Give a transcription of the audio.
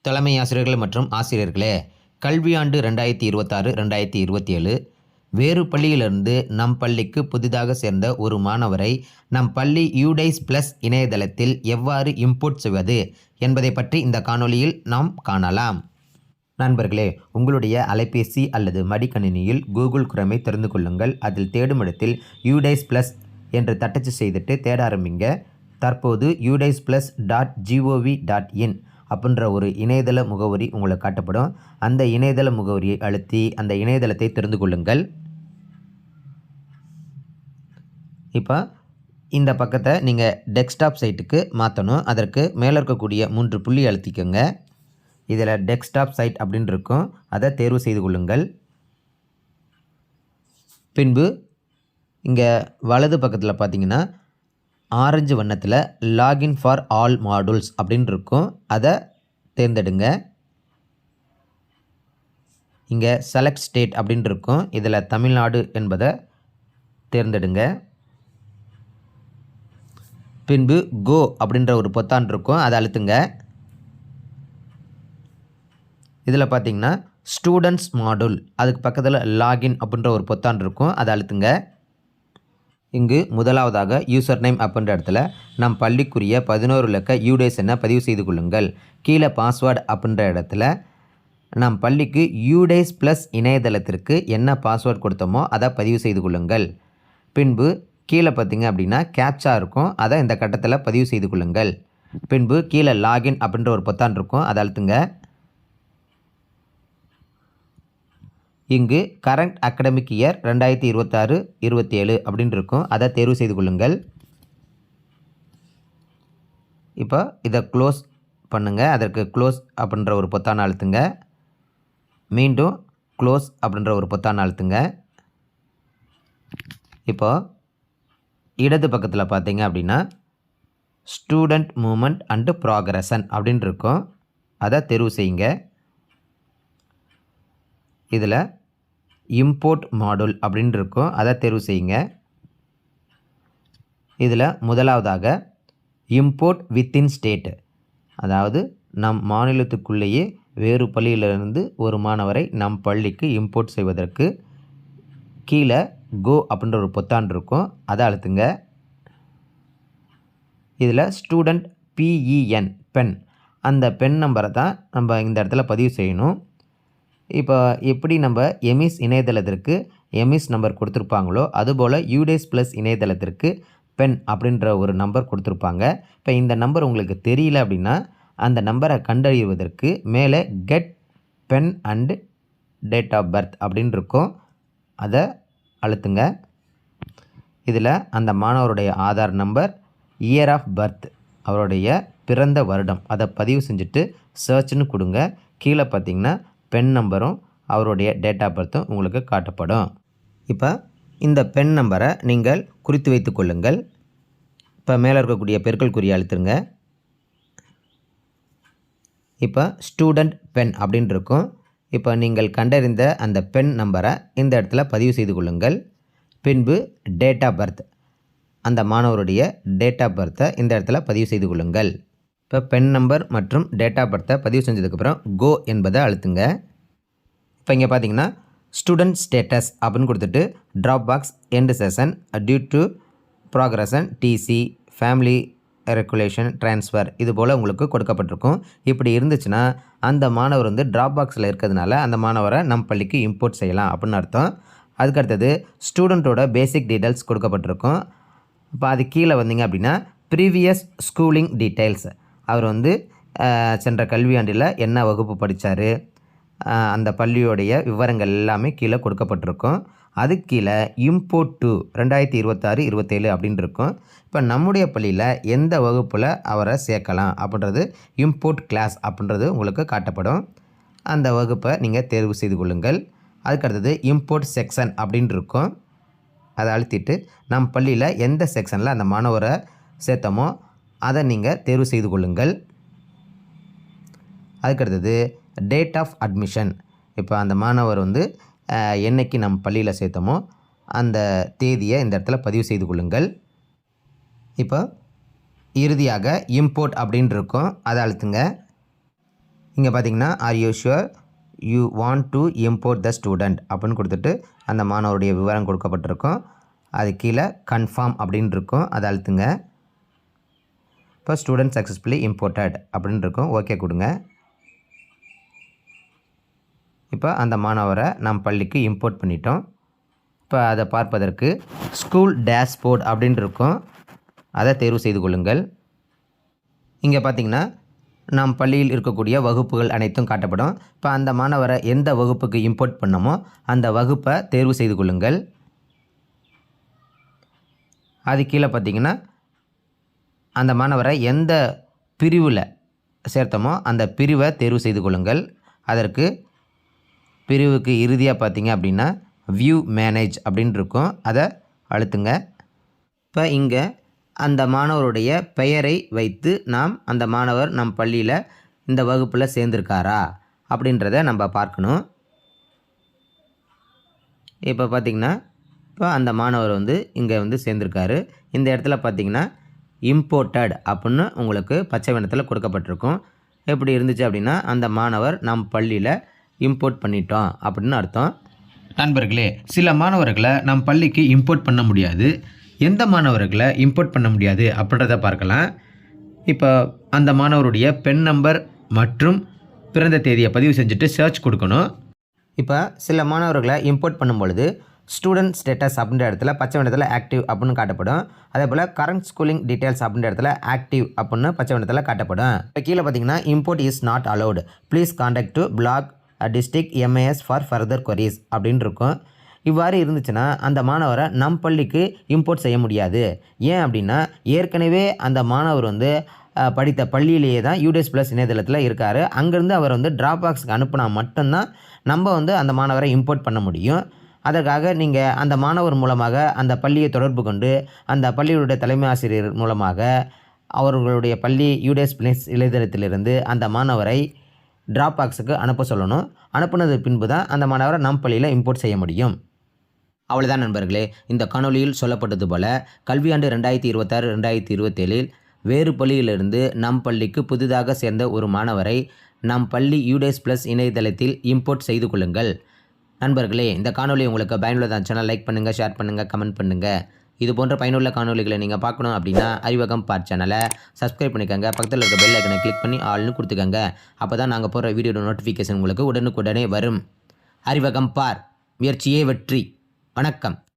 தலைமை ஆசிரியர்கள் மற்றும் ஆசிரியர்களே, கல்வியாண்டு 2026-2027 வேறு பள்ளியிலிருந்து நம் பள்ளிக்கு புதிதாக சேர்ந்த ஒரு மாணவரை நம் பள்ளி யூடைஸ் பிளஸ் இணையதளத்தில் எவ்வாறு இம்போர்ட் செய்வது என்பதை பற்றி இந்த காணொளியில் நாம் காணலாம். நண்பர்களே, உங்களுடைய அலைபேசி அல்லது மடிக்கணினியில் கூகுள் குரோமை திறந்து கொள்ளுங்கள். அதில் தேடும் இடத்தில் யூடைஸ் பிளஸ் என்று தட்டச்சு செய்துட்டு தேட ஆரம்பிங்க. தற்போது udayspluss.gov.in அப்படின்ற ஒரு இணையதள முகவரி உங்களுக்கு காட்டப்படும். அந்த இணையதள முகவரியை அழுத்தி அந்த இணையதளத்தை தெரிந்து கொள்ளுங்கள். இப்போ இந்த பக்கத்தை நீங்கள் டெஸ்க்டாப் சைட்டுக்கு மாற்றணும். அதற்கு மேலே இருக்கக்கூடிய 3 புள்ளி அழுத்திக்கோங்க. இதில் டெஸ்க்டாப் சைட் அப்படின்னு இருக்கும், அதை தேர்வு செய்து கொள்ளுங்கள். பின்பு இங்கே வலது பக்கத்தில் பார்த்தீங்கன்னா ஆரஞ்சு வண்ணத்தில் லாகின் ஃபார் ஆல் மாடியூல்ஸ் அப்படின்னு இருக்கும், அதை தேர்ந்தெடுங்க. இங்கே செலக்ட் ஸ்டேட் அப்படின்னு இருக்கும், இதில் தமிழ்நாடு என்பதை தேர்ந்தெடுங்க. பின்பு கோ அப்படின்ற ஒரு பொத்தான் இருக்கும், அதை அழுத்துங்க. இதில் பார்த்தீங்கன்னா ஸ்டூடெண்ட்ஸ் மாடியூல், அதுக்கு பக்கத்தில் லாகின் அப்படின்ற ஒரு பொத்தான் இருக்கும், அதை அழுத்துங்க. இங்கு முதலாவதாக யூசர் நேம் அப்படின்ற இடத்துல நம் பள்ளிக்குரிய 11 இலக்க யூடைஸ் என பதிவு செய்து கொள்ளுங்கள். கீழே பாஸ்வேர்டு அப்படின்ற இடத்துல நம் பள்ளிக்கு யூடைஸ் ப்ளஸ் இணையதளத்திற்கு என்ன பாஸ்வேர்டு கொடுத்தோமோ அதை பதிவு செய்து கொள்ளுங்கள். பின்பு கீழே பார்த்தீங்க அப்படின்னா கேப்சா இருக்கும், அதை இந்த கட்டத்தில் பதிவு செய்து கொள்ளுங்கள். பின்பு கீழே லாகின் அப்படின்ற ஒரு பொத்தான் இருக்கும், அதை அழுத்துங்க. இங்கு கரண்ட் அகடமிக் இயர் 2026-27 அப்படின்னு இருக்கும், அதை தேர்வு செய்து கொள்ளுங்கள். இப்போ இதை க்ளோஸ் பண்ணுங்கள். அதற்கு க்ளோஸ் அப்படின்ற ஒரு பொத்தானை அழுத்துங்க. மீண்டும் க்ளோஸ் அப்படின்ற ஒரு பொத்தானை அழுத்துங்க. இப்போ இடது பக்கத்தில் பார்த்தீங்க அப்படின்னா ஸ்டூடெண்ட் மூமெண்ட் அண்டு ப்ராக்ரஷன் அப்படின்னு இருக்கும், அதை தேர்வு செய்யுங்க. இதில் இம்போர்ட் மாடியூல் அப்படின்னு இருக்கும், அதை தேர்வு செய்யுங்க. இதில் முதலாவதாக இம்போர்ட் வித்தின் ஸ்டேட், அதாவது நம் மாநிலத்துக்குள்ளேயே வேறு பள்ளியிலிருந்து ஒரு மாணவரை நம் பள்ளிக்கு இம்போர்ட் செய்வதற்கு கீழே கோ அப்படின்ற ஒரு பொத்தான் இருக்கும், அதை அழுத்துங்க. இதில் ஸ்டூடெண்ட் PEN பென், அந்த பென் நம்பரை தான் நம்ம இந்த இடத்துல பதிவு செய்யணும். இப்போ எப்படி நம்ம எமிஸ் இணையதளத்திற்கு எமிஸ் நம்பர் கொடுத்துருப்பாங்களோ அதுபோல் யூடைஸ் ப்ளஸ் இணையதளத்திற்கு பென் அப்படின்ற ஒரு நம்பர் கொடுத்துருப்பாங்க. இப்போ இந்த நம்பர் உங்களுக்கு தெரியல அப்படின்னா அந்த நம்பரை கண்டறிவதற்கு மேலே get pen and date of birth அப்படின்னு இருக்கும், அதை அழுத்துங்க. இதில் அந்த மாணவருடைய Aadhaar number, year of birth, அவருடைய பிறந்த வருடம், அதை பதிவு செஞ்சுட்டு சர்ச்னு கொடுங்க. கீழே பார்த்திங்கன்னா பென் நம்பரும் அவருடைய டேட் ஆஃப் பர்த்தும் உங்களுக்கு காட்டப்படும். இப்போ இந்த பென் நம்பரை நீங்கள் குறித்து வைத்து கொள்ளுங்கள். இப்போ மேலே இருக்கக்கூடிய பெருக்கல் குறியை அழுத்துருங்க. இப்போ ஸ்டூடெண்ட் பென் அப்படின்னு இருக்கும். இப்போ நீங்கள் கண்டறிந்த அந்த பென் நம்பரை இந்த இடத்துல பதிவு செய்து கொள்ளுங்கள். பின்பு டேட் ஆஃப் பர்த், அந்த மாணவருடைய டேட் ஆஃப் பர்த்தை இந்த இடத்துல பதிவு செய்து கொள்ளுங்கள். இப்போ பென் நம்பர் மற்றும் டேட் ஆஃப் பர்த்தை பதிவு செஞ்சதுக்கப்புறம் கோ என்பதை அழுத்துங்க. இப்போ இங்கே பார்த்தீங்கன்னா ஸ்டூடெண்ட் ஸ்டேட்டஸ் அப்படின்னு கொடுத்துட்டு drop box end session due to progression TC family regulation transfer இது போல் உங்களுக்கு கொடுக்கப்பட்டிருக்கும். இப்படி இருந்துச்சுன்னா அந்த மாணவர் ட்ராப் பாக்ஸில் இருக்கிறதுனால அந்த மாணவரை நம் பள்ளிக்கு இம்போர்ட் செய்யலாம் அப்படின்னு அர்த்தம். அதுக்கடுத்தது ஸ்டூடெண்ட்டோட பேசிக் டீட்டெயில்ஸ் கொடுக்கப்பட்டிருக்கும். இப்போ அது கீழே வந்தீங்க அப்படின்னா ப்ரீவியஸ் ஸ்கூலிங் டீட்டெயில்ஸ், அவர் சென்ற கல்வியாண்டில் என்ன வகுப்பு படித்தார், அந்த பள்ளியோடைய விவரங்கள் எல்லாமே கீழே கொடுக்கப்பட்டிருக்கும். அதுக்கு கீழே இம்போர்ட் டு 2026-27 அப்படின்னு இருக்கும். இப்போ நம்முடைய பள்ளியில் எந்த வகுப்பில் அவரை சேர்க்கலாம் அப்படின்றது இம்போர்ட் கிளாஸ் அப்படின்றது உங்களுக்கு காட்டப்படும். அந்த வகுப்பை நீங்கள் தேர்வு செய்து கொள்ளுங்கள். அதுக்கடுத்தது இம்போர்ட் செக்ஷன் அப்படின்னு இருக்கும், அதை அழுத்திட்டு நம் பள்ளியில் எந்த செக்ஷனில் அந்த மாணவரை சேர்த்தோமோ அதை நீங்கள் தேர்வு செய்து கொள்ளுங்கள். அதுக்கடுத்தது டேட் ஆஃப் அட்மிஷன், இப்போ அந்த மாணவர் என்னைக்கு நம் பள்ளியில் சேர்த்தோமோ அந்த தேதியை இந்த இடத்துல பதிவு செய்து கொள்ளுங்கள். இப்போ இறுதியாக இம்போர்ட் அப்படின்னு இருக்கும், அதை அழுத்துங்க. இங்கே பார்த்தீங்கன்னா are you sure you want to import the student அப்படின்னு கொடுத்துட்டு அந்த மாணவருடைய விவரம் கொடுக்கப்பட்டிருக்கும். அது கீழே கன்ஃபார்ம் அப்படின்னு இருக்கும், அதை அழுத்துங்க. இப்போ ஸ்டூடெண்ட் சக்ஸஸ்ஃபுல்லி இம்போர்ட்டட் அப்படின்னு இருக்கும், ஓகே கொடுங்க. இப்போ அந்த மாணவரை நம் பள்ளிக்கு இம்போர்ட் பண்ணிட்டோம். இப்போ அதை பார்ப்பதற்கு ஸ்கூல் டேஷ்போர்ட் அப்படின்னு இருக்கும், அதை தேர்வு செய்து கொள்ளுங்கள். இங்கே பார்த்திங்கன்னா நம் பள்ளியில் இருக்கக்கூடிய வகுப்புகள் அனைத்தும் காட்டப்படும். இப்போ அந்த மாணவரை எந்த வகுப்புக்கு இம்போர்ட் பண்ணமோ அந்த வகுப்பை தேர்வு செய்து கொள்ளுங்கள். அது கீழே பார்த்திங்கன்னா அந்த மாணவரை எந்த பிரிவில் சேர்த்தமோ அந்த பிரிவை தேர்வு செய்து கொள்ளுங்கள். அதற்கு பிரிவுக்கு இறுதியாக பார்த்திங்க அப்படின்னா வியூ மேனேஜ் அப்படின்னு இருக்கும், அதை அழுத்துங்க. இப்போ இங்கே அந்த மாணவருடைய பெயரை வைத்து நாம் அந்த மாணவர் நம் பள்ளியில் இந்த வகுப்பில் சேர்ந்துருக்காரா அப்படின்றத நம்ம பார்க்கணும். இப்போ பார்த்திங்கன்னா இப்போ அந்த மாணவர் இங்கே சேர்ந்துருக்காரு. இந்த இடத்துல பார்த்திங்கன்னா இம்போர்ட்டட் அப்படின்னு உங்களுக்கு பச்சை வண்ணத்தில் கொடுக்கப்பட்டிருக்கும். எப்படி இருந்துச்சு அப்படின்னா அந்த மாணவர் நம் பள்ளியில் இம்போர்ட் பண்ணிட்டோம் அப்படின்னு அர்த்தம். நண்பர்களே, சில மாணவர்களை நம் பள்ளிக்கு இம்போர்ட் பண்ண முடியாது. எந்த மாணவர்களை இம்போர்ட் பண்ண முடியாது அப்படின்றத பார்க்கலாம். இப்போ அந்த மாணவருடைய பென் நம்பர் மற்றும் பிறந்த தேதியை பதிவு செஞ்சுட்டு சர்ச் கொடுக்கணும். இப்போ சில மாணவர்களை இம்போர்ட் பண்ணும்பொழுது ஸ்டூடெண்ட் ஸ்டேட்டஸ் அப்படின்ற இடத்துல பச்சை வண்ணத்தில் ஆக்டிவ் அப்படின்னு காட்டப்படும். அதே போல் கரண்ட் ஸ்கூலிங் டீட்டெயில்ஸ் அப்படின்ற இடத்துல ஆக்டிவ் அப்படின்னு பச்சை வண்ணத்தில் காட்டப்படும். இப்போ கீழே பார்த்தீங்கன்னா import is not allowed, please contact to block district MAS for further queries அப்படின்னு இருக்கும். இவ்வாறு இருந்துச்சுன்னா அந்த மாணவரை நம் பள்ளிக்கு இம்போர்ட் செய்ய முடியாது. ஏன் அப்படின்னா ஏற்கனவே அந்த மாணவர் படித்த பள்ளியிலேயே தான் UDS Plus இணையதளத்தில் இருக்கார். அங்கேருந்து அவர் ட்ராப் பாக்ஸுக்கு அனுப்புனா மட்டும்தான் நம்ம அந்த மாணவரை இம்போர்ட் பண்ண முடியும். அதற்காக நீங்கள் அந்த மாணவர் மூலமாக அந்த பள்ளியை தொடர்பு கொண்டு அந்த பள்ளியுடைய தலைமை ஆசிரியர் மூலமாக அவர்களுடைய பள்ளி UDS Plus இணையதளத்திலிருந்து அந்த மாணவரை ட்ராப் பாக்ஸுக்கு அனுப்ப சொல்லணும். அனுப்புனது பின்பு தான் அந்த மாணவரை நம் பள்ளியில் இம்போர்ட் செய்ய முடியும். அவ்வளோதான் நண்பர்களே. இந்த காணொலியில் சொல்லப்பட்டது போல் கல்வியாண்டு 2026-2027 வேறு பள்ளியிலிருந்து நம் பள்ளிக்கு புதிதாக சேர்ந்த ஒரு மாணவரை நம் பள்ளி UDS Plus இணையதளத்தில் இம்போர்ட் செய்து கொள்ளுங்கள். நண்பர்களே, இந்த காணொலி உங்களுக்கு பயனுள்ளதாக சேனல் லைக் பண்ணுங்கள், ஷேர் பண்ணுங்கள், கமெண்ட் பண்ணுங்கள். இது போன்ற பயனுள்ள காணொலிகளை நீங்கள் பார்க்கணும் அப்படின்னா அறிவகம் பார்ட் சேனலை சப்ஸ்கிரைப் பண்ணிக்கோங்க. பக்கத்தில் இருக்க பெல் ஐக்கனை கிளிக் பண்ணி ஆல்னு கொடுத்துக்கோங்க. அப்போ தான் நாங்கள் போகிற வீடியோட நோட்டிஃபிகேஷன் உங்களுக்கு உடனுக்குடனே வரும். அறிவகம் பார், முயற்சியே வெற்றி. வணக்கம்.